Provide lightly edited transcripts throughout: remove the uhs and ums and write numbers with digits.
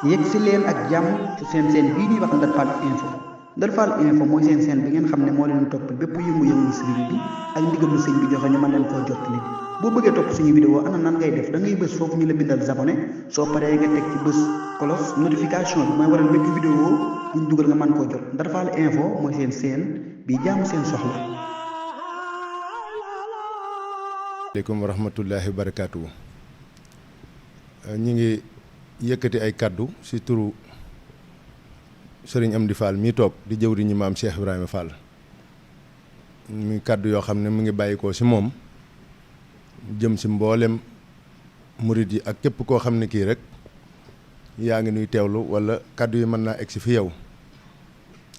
yegg si leen ak jàmm ci seen bii ñuy wax Ndar Fall info. Ndar Fall info mooy seen bi ngeen xam ne moo leen toppal bépp yëngu-yëngu sëriñ bi ak ndigalu sëriñ bi joxe ñu mën leen koo jottali. boo bëggee topp suñu vidéo ana nan ngay def da ngay bës foofu ñu la bindal abonné soo paree nga teg ci bës cloche notification bi mooy waral bépp vidéo buñ dugal nga mën koo jot. Ndar Fall info mooy seen bi jaamu seen soxla. aleykum wa rahmatullahi wa barakaatu. ñi ngi yëkkati ay kaddu ci turu sëriñ Amdi Fall mii toog di jëwriñu maam Cheikh Ibrahima Fall muy kaddu yoo xam ne mu ngi bàyyikoo ci moom jëm ci mboolem murit yi ak képp koo xam ne kii rek yaa ngi nuy teewlu walla kaddu yi mën naa egsi fi yow.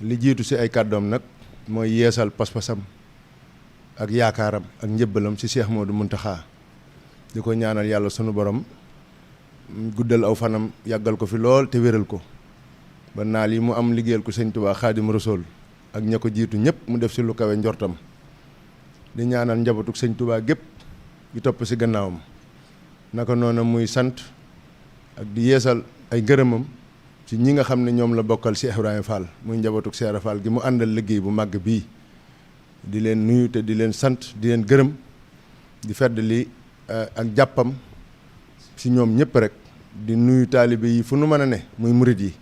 li jiitu ci ay kaddoom nag mooy yeesal pas-pasam ak yaakaaram ak njëbbalam ci Cheikh Modou Mountakha di ko ñaanal yàlla sunu borom guddal aw fanam yàggal ko fi lool te wéral ko ba naal yi mu am liggéeyal ko sëñ Tuubaa Xaadim Rasuul ak ña ko jiitu ñëpp mu def ci lu kawe njortam di ñaanal njabootug sëñ Tuubaa gépp gi topp ci gannaawam naka noonu muy sant ak di yeesal ay ngërëmam ci ñi nga xam ne ñoom la bokkal Cheikh Ibrahima Fall muy njabootug Cheikh Fall gi mu àndal liggéey bu màgg bii di leen nuyu te di leen sant di leen gërëm di fedd li ak jàppam ci ñoom ñëpp rek di nuyu taalibe yi fu nu mën a ne muy murit yi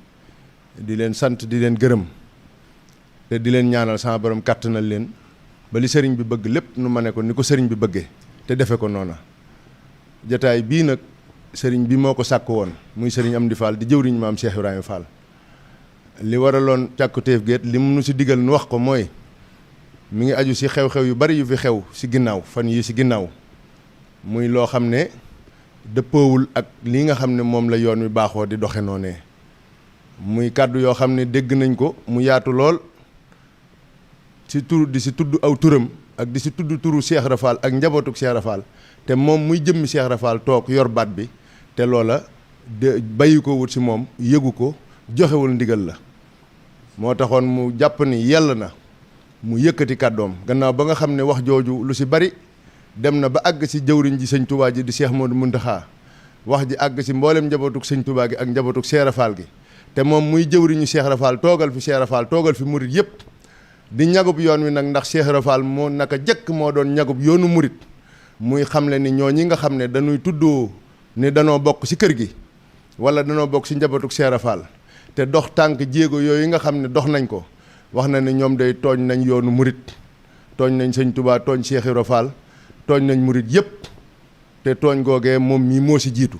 di leen sant di leen gërëm te di leen ñaanal sama borom kàttanal leen ba li sëriñ bi bëgg lépp nu ma ne ko ni ko sëriñ bi bëggee te defe ko noona jataay bii nag sëriñ bi moo ko sàkk woon muy sëriñ Amdi Fall di jëwriñ maam Cheikh Ibrahima Fall li waraloon càkkutéef géet li mu nu ci digal nu wax ko mooy mi ngi aju ci xew-xew yu bari yu fi xew ci ginnaaw fan yi ci ginnaaw muy loo xam ne dëppoowul ak li nga xam ne moom la yoon wi baaxoo di doxe noonee muy kàddu yoo xam ne dégg nañ ko mu yaatu lool ci tur di ci tudd aw turam ak di ci tudd turu Cheikh Rafal ak njabootuk Cheikh Rafal te moom muy jëmmi Cheikh Rafal toog yor baat bi te loola de bàyyi ko wut ci moom yëgu ko joxewul ndigal la moo taxoon mu jàpp ni yell na mu yëkkati kàddoom gannaaw ba nga xam ne wax jooju lu ci bari dem na ba àgg ci jëwriñ ji sëñ Touba ji di Cheikh Modou Mountakha wax ji àgg ci mboolem njabootug sëñ Touba gi ak njabootug Cheikh Rafal gi te moom muy jëwriñu Cheikh Rafal toogal fi Cheikh Rafal toogal fi murit yëpp di ñagub yoon wi nag ndax Cheikh Rafal moo naka jëkk moo doon ñagub yoonu murit muy xamle ni ñoo ñi nga xam ne dañuy tuddoo ni danoo bokk ci kër gi wala danoo bokk ci njabootug Cheikh Rafal te dox tànk jéego yooyu nga xam ne dox nañ ko wax na ne ñoom day tooñ nañ yoonu murit tooñ nañ sëñ Touba tooñ Cheikh Rafal tooñ nañ murit yëpp te tooñ googee moom mii moo ci jiitu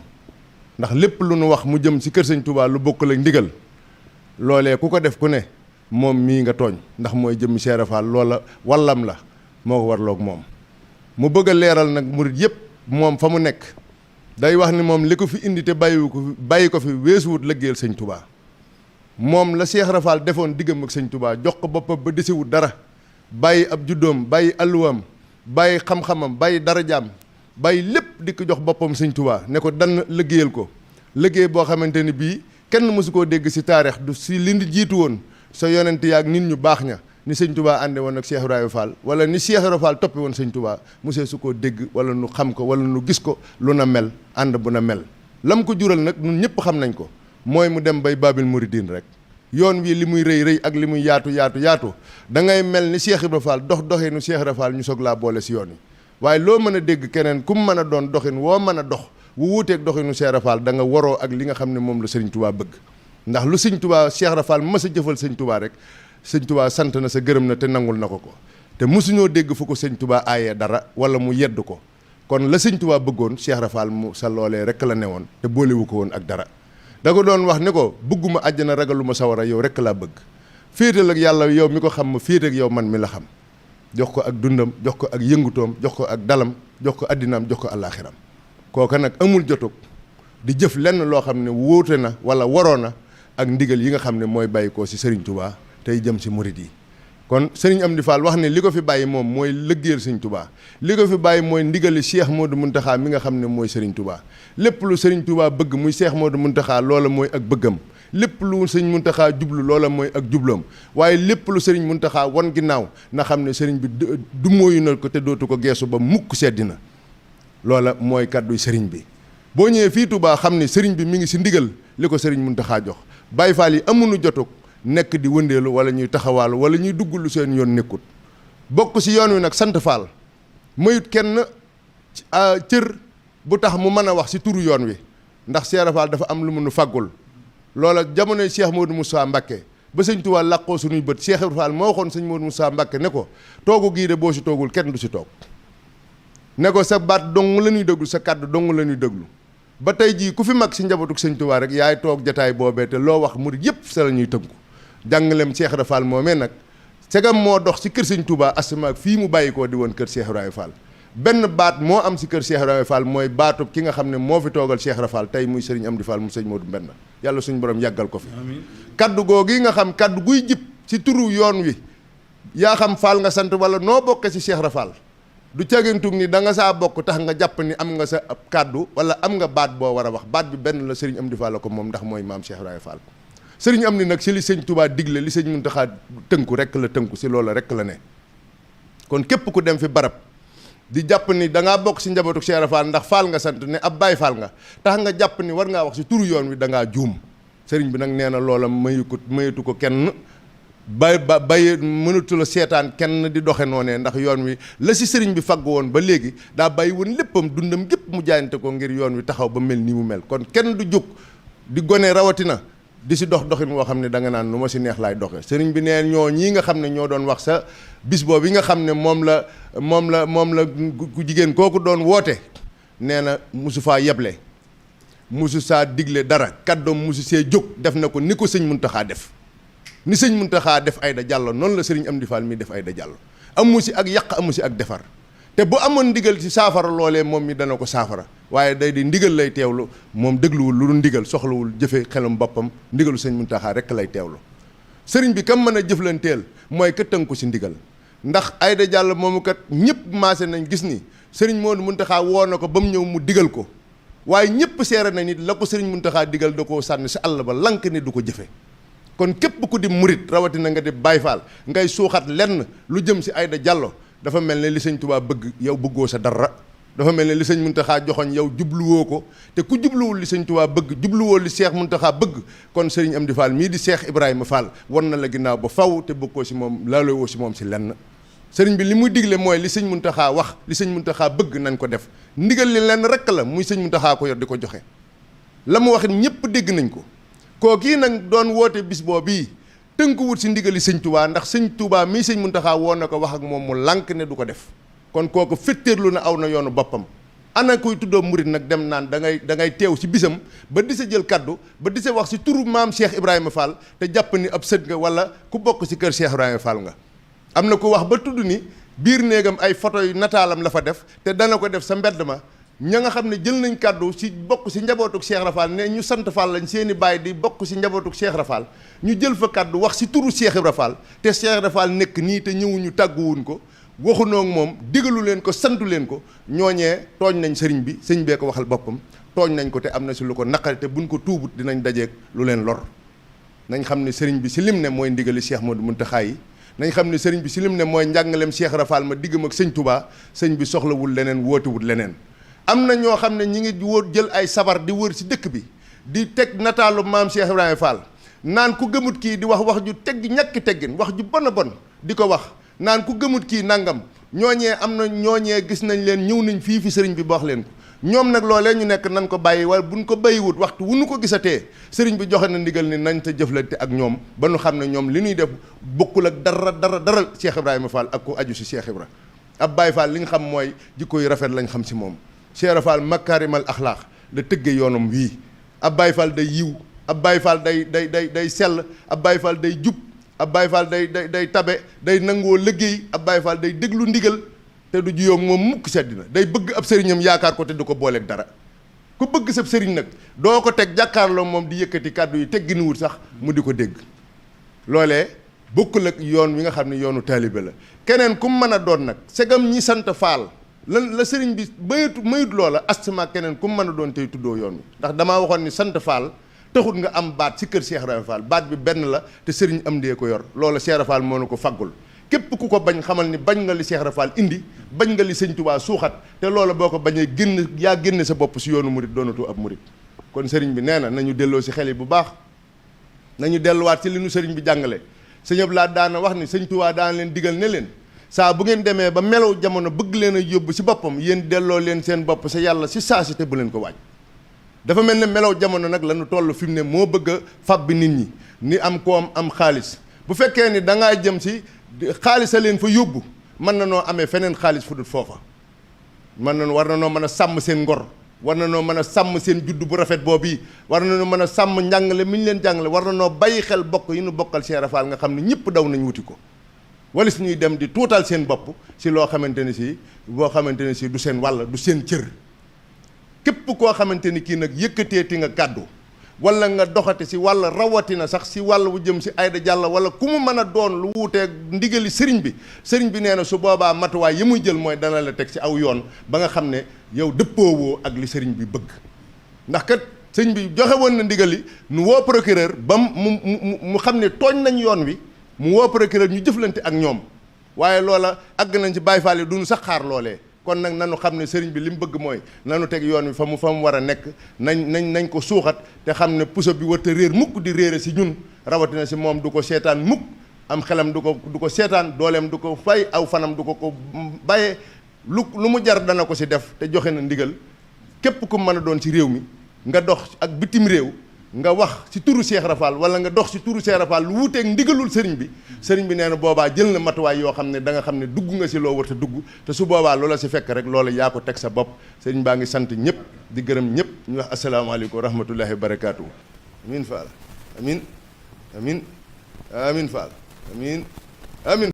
ndax lépp lu nu wax mu jëm ci kër sëñ Touba lu bokkul ak ndigal loolee ku ko def ku ne moom mii nga tooñ ndax mooy jëmmi Cheikh Rafal loola wallam la moo ko warloog moom mu bëgg a leeral nag murit yëpp moom fa mu nekk day wax ni moom li ko fi indi te bàyyi ko fi weesuwut liggéeyal sëñ Touba moom la Cheikh Rafal defoon diggam ak sëñ Touba jox ko boppam ba desewut dara bàyyi ab juddoom bàyyi alluwaam bàyyi xam-xamam bàyyi darajaam bàyyi lépp di ko jox boppam sëñ Touba ne ko dann liggéeyal ko liggéey boo xamante ni bii kenn mësu koo dégg ci taarix du ci li jiitu woon sa yonent yaag nit ñu baax ña ni sëñ Touba ànde woon ak Cheikh Ibrahima Fall wala ni Cheikh Ibrahima Fall toppe woon sëñ Touba mosee su koo dégg wala nu xam ko wala nu gis ko lu na mel ànd bu na mel lam ko jural nag ñun ñëpp xam nañ ko mooy mu dem bay Babil Mouridine rek yoon wi li muy rëy rëy ak li muy yaatu da ngay mel ni Cheikh Ibrahima Fall doxinu Cheikh Ibrahima Fall ñu soog laa boole ci yoon wi waaye loo mën a dégg keneen ku mu mën a doon doxin woo mën a dox wu wuuteeg doxinu Cheikh Ibrahima Fall da nga waroo ak li nga xam ne moom la sëriñ Touba bëgg ndax lu sëñ Touba Cheikh Ibrahima Fall mës a jëfal sëñ Touba rek sëñ Touba sant na sa gërëm na te nangul na ko te mosuñoo dégg fu ko sëñ Touba aayee dara wala mu yedd ko kon la sëñ Touba bëggoon Cheikh Ibrahima Fall mu sa loolee rek la newoon te boolewu ko woon ak dara da ko doon wax ne ko bëgguma àjjana ragaluma sawara yow rek laa bëgg féetal ak yàlla yow mi ko xam ma féet ak yow man mi la xam jox ko ak dundam jox ko ak yëngutoom jox ko ak dalam jox ko addinaam jox ko àllaaxiram kooka nag amul jotug di jëf lenn loo xam ne wóote na wala waroo na ak ndigal yi nga xam ne mooy bàyyi ko ci Serigne Touba tey jëm ci murit yi kon Serigne Amdi Fall wax ne li ko fi bàyyi moom mooy lëggéeyal Serigne Touba li ko fi bàyyi mooy ndigali Cheikh Modou Mountakha mi nga xam ne mooy Serigne Touba lépp lu Serigne Touba bëgg muy Cheikh Modou Mountakha loola mooy ak bëggam lépp lu Serigne Mountakha jublu loola mooy ak jubloom waaye lépp lu Serigne Mountakha wan ginnaaw na xam ne Serigne bi du mooyu na ko te dootu ko geesu ba mukk seddi na loola mooy kàdduy Serigne bi boo ñëwee fii Touba xam ne sëriñ bi mi ngi si ndigal li ko sëriñ Muntaxa jox. Baay Faal yi amuñu jotug nekk di wëndeelu wala ñuy taxawaalu wala ñuy dugg lu seen yoon nekkut bokk si yoon wi nag sant Faal mayut kenn cër bu tax mu mën a wax si turu yoon wi ndax Cheikh Faal dafa am lu mu nu faggul loola jamonoy Cheikh Modou Moussa Mbacké ba sëñ Touba làqoo suñuy bët Cheikh Faal moo waxoon sëñ Modou Moussa Mbacké ne ko toogu gii de boo si toogul kenn du si toog ne ko sa baat dong la ñuy déglu sa kàddu dong la ñuy déglu ba tey jii ku fi mag si njabootuk sëñ Touba rek yaay toog jataay boobee te loo wax murid yëpp sa la ñuy tënku jàngaleem Cheikh Ibra Fall moomee nag segam moo dox si kër sëñ Touba asamaak fii mu bàyyi koo di woon kër Cheikh Ibrahima Fall benn baat moo am si kër Cheikh Ibrahima Fall mooy baatub ki nga xam ne moo fi toogal Cheikh Ibra Fall tey muy sëriñ Amdi Fall mu sëñ Modou Mbenda yàlla suñu borom yàggal ko fi kaddu googu nga xam kaddu guy jib si turu yoon wi yaa xam Fall nga sant wala noo bokke si Cheikh Ibra Fall du cagantug ni da nga saa bokk tax nga jàpp ni am nga sa ab kàddu wala am nga baat boo war a wax baat bi benn la sëriñ Amdi Fall la ko moom ndax mooy maam Cheikh Ibrahima Fall sëriñ Amdi nag si li sëñ Touba digle li sëñ Muntaxa tënku rek la tënku si loola rek la ne kon képp ku dem fi barab di jàpp ni da ngaa bokk si njabootu Cheikh Ibrahima Fall ndax Fall nga sant ne ab Baay Fall nga tax nga jàpp ni war ngaa wax si turu yoon wi da ngaa juum sëriñ bi nag nee na loola mayatu ko kenn bay mënatu la seetaan kenn di doxe noonee ndax yoon wi la si sëriñ bi fagg woon ba léegi daa bàyyi woon léppam dundam gépp mu jaayante ko ngir yoon wi taxaw ba mel ni mu mel kon kenn du jóg di gone rawatina di si doxin woo xam ne da nga naan nu ma si neex laay doxe sëriñ bi nee ñoo ñii nga xam ne ñoo doon wax sa bis boobu yi nga xam ne moom la ku jigéen kooku doon woote nee na musu faa yeble musu saa digle dara kàddoom musu see jóg def na ko ni ko sëñ Muntaxa def ni sëñ Muntaxa def Aïda Diallo noonu la sëriñ Amdi Fall mi def Aïda Diallo amu si ak yàq amu si ak defar te bu amoon ndigal ci saafara loolee moom mi dana ko saafara waaye day di ndigal lay teewlu moom dégluwul lu dul ndigal soxlawul jëfe xelum boppam ndigalu sëñ Muntaxa rek lay teewlu sëriñ bi kam mën a jëflanteel mooy ka tënku si ndigal ndax Aïda Diallo moomu kat ñëpp maase nañ gis ni sëriñ Modou Muntaxa woo na ko ba mu ñëw mu digal ko waaye ñëpp seere na nit la ko sëriñ Muntaxa digal da koo sànni si àll ba lank ni du ko jëfe kon képp ku di murit rawatina nga di Baay Faal ngay suuxat lenn lu jëm si Aïda Diallo dafa mel ne li sëñ Touba bëgg yow bëggoo sa dara dafa mel ne li sëñ Muntaxa joxoñ yow jubluwoo ko te ku jubluwul li sëñ Touba bëgg jubluwoo li Cheikh Muntaxa bëgg kon sëriñ Amdi Fall mii di Cheikh Ibrahima Fall war na la ginnaaw ba faw te bëggoo si moom laaloo si moom si lenn sëriñ bi li muy digle mooy li sëñ Muntaxa wax li sëñ Muntaxa bëgg nañ ko def ndigal li lenn rek la muy sëñ Muntaxa ko yor di ko joxe la mu wax ñëpp dégg nañ ko kookii nag doon woote bis boobu tënkuwut si ndigali sëñ Touba ndax sëñ Touba mii sëñ Muntaxa woon na ko wax ak moom mu lànk ne du ko def kon kooku fetteerlu na aw na yoonu boppam ana kuy tuddoo murit nag dem naan da ngay teew si bisam ba di sa jël kaddu ba di sa wax si turu maam Cheikh Ibrahima Fall te jàpp ni ab sët nga wala ku bokk si kër Cheikh Ibrahima Fall nga am na ku wax ba tudd ni biir néegam ay photo yu nataalam la fa def te dana ko def sa mbedd ma ña nga xam ne jël nañ kàddu si bokk si njabootuk Cheikh Ibra Fall ne ñu sant Fall lañ seeni baay di bokk si njabootuk Cheikh Ibra Fall ñu jël fa kàddu wax si turu Cheikh Ibra Fall te Cheikh Ibra Fall nekk nii te ñëwuñu tàgguwuñ ko waxunoo ak moom digalu leen ko santu leen ko ñooñee tooñ nañ sëriñ bi sëñ bee ko waxal boppam tooñ nañ ko te am na si lu ko naqari te buñ ko tuubut dinañ dajeeg lu leen lor nañ xam ne sëriñ bi si lim ne mooy ndigali Cheikh Modou Mountakha yi nañ xam ne sëriñ bi si lim ne mooy njàngaleem Cheikh Ibra Fall ma diggam ak sëñ Touba sëñ bi soxlawul leneen wootewul leneen am na ñoo xam ne ñi ngi wër jël ay sabar di wër si dëkk bi di teg nataalu maam Cheikh Ibrahima Fall naan ku gëmut kii di wax ju tegg ñàkki teggin wax ju bon a bon di ko wax naan ku gëmut kii nangam ñooñee am na ñooñee gis nañ leen ñëw nañ fii fi sëriñ bi wax leen ko ñoom nag loolee ñu nekk nan ko bàyyi wala buñ ko bàyyiwut waxtu wu nu ko gisatee sëriñ bi joxe na ndigal ni nañ te jëflante ak ñoom ba nu xam ne ñoom li ñuy def bokkul ak dara Cheikh Ibrahima Fall ak ku aju si Cheikh Ibra ab Baye Fall li nga xam mooy jikko yu rafet lañ xam si moom Cheikh Ibra Fall makaarimal axlaax la tëggee yoonam wii ab Baye Fall day yiw ab Baye Fall day sell ab Baye Fall day jub ab Baye Fall day tabe day nangoo liggéey ab Baye Fall day déglu ndigal te du juyoo moom mukk seddina day bëgg ab sëriñam yaakaar ko te du ko booleeg dara ku bëgg sab sëriñ nag doo ko teg jàkkaarloo moom di yëkkati kàddu yi tegginuwut sax mu di ko dégg loolee bokkul ak yoon wi nga xam ne yoonu taalibe la keneen ku mën a doon nag segam ñi sant Faal lan la sëriñ bi mayut loola astama keneen ku mën a doon tey tuddoo yoon wi ndax damaa waxoon ni sant Faal taxut nga am baat si kër Cheikh Ibra Fall baat bi benn la te sëriñ am dee ko yor loola Cheikh Ibra Fall moo na ko faggul képp ku ko bañ xamal ni bañ nga li Cheikh Ibra Fall indi bañ nga li sëñ Touba suuxat te loola boo ko bañee génne sa bopp si yoonu murit doonatu ab murit kon sëriñ bi nee na nañu delloo si xel yi bu baax nañu delluwaat ci li nu sëriñ bi jàngale sëñ Abdou Lahad daana wax ni sëñ Touba daan leen digal ne leen saa bu ngeen demee ba melaw jamono bëgg leen a yóbbu si boppam yéen delloo leen seen bopp sa yàlla si saa si te bu leen ko waaj dafa mel ne melaw jamono nag la ñu toll fi mu ne moo bëgg a fab bi nit ñi ni am koom am xaalis bu fekkee ni da ngaa jëm si xaalis a leen fa yóbbu mën na noo amee feneen xaalis fu dul foofa war na noo mën a sàmm seen ngor war na noo mën a sàmm seen juddu bu rafet boobu war na noo mën a sàmm njàngale mi ñu leen jàngale war na noo bàyyi xel bokk yi nu bokkal Cheikh Ibra Fall nga xam ne ñëpp daw nañ wuti ko wala si ñuy dem di tuutal seen bopp si loo xamante ni si boo xamante ni si du seen wàll du seen cër képp koo xamante ni kii nag yëkkateeti nga kàddu wala nga doxati si wàll rawatina sax si wàll bu jëm si Aïda Diallo wala ku mu mën a doon lu wuuteeg ndigali sëriñ bi nee na su boobaa matuwaay yi muy jël mooy dana la teg si aw yoon ba nga xam ne yow dëppoowoo ak li sëriñ bi bëgg ndax kat sëriñ bi joxe woon na ndigali nu woo procureur ba mu xam ne tooñ nañ yoon wi mu woo procureur ñu jëflante ak ñoom waaye loola àgg nañ ci Baay Faal yi duñu sax xaar loolee kon nag nanu xam ne sëriñ bi li mu bëgg mooy nanu teg yoon wi fa mu war a nekk nañ ko suuxat te xam ne puso bi warta réer mukk di réere si ñun rawatina si moom du ko seetaan mukk am xelam du ko seetaan dooleem du ko fay aw fanam du ko bàyyee lu mu jar dana ko si def te joxe na ndigal képp ku mën a doon ci réew mi nga dox ak bitim réew nga wax ci turu Cheikh Ibra Fall wala nga dox ci turu Cheikh Ibra Fall lu wuuteeg ndigalul sëriñ bi nee na boobaa jël na matuwaay yoo xam ne da nga xam ne dugg nga si loo war a dugg te su boobaa loola si fekk rek loola yaa ko teg sa bopp sëriñ baa ngi sant ñëpp di gërëm ñëpp ñu wax asalaamaaleykum wa rahmatullahi wa barakaatu. Amin Fall amin amin amin Fall amin amin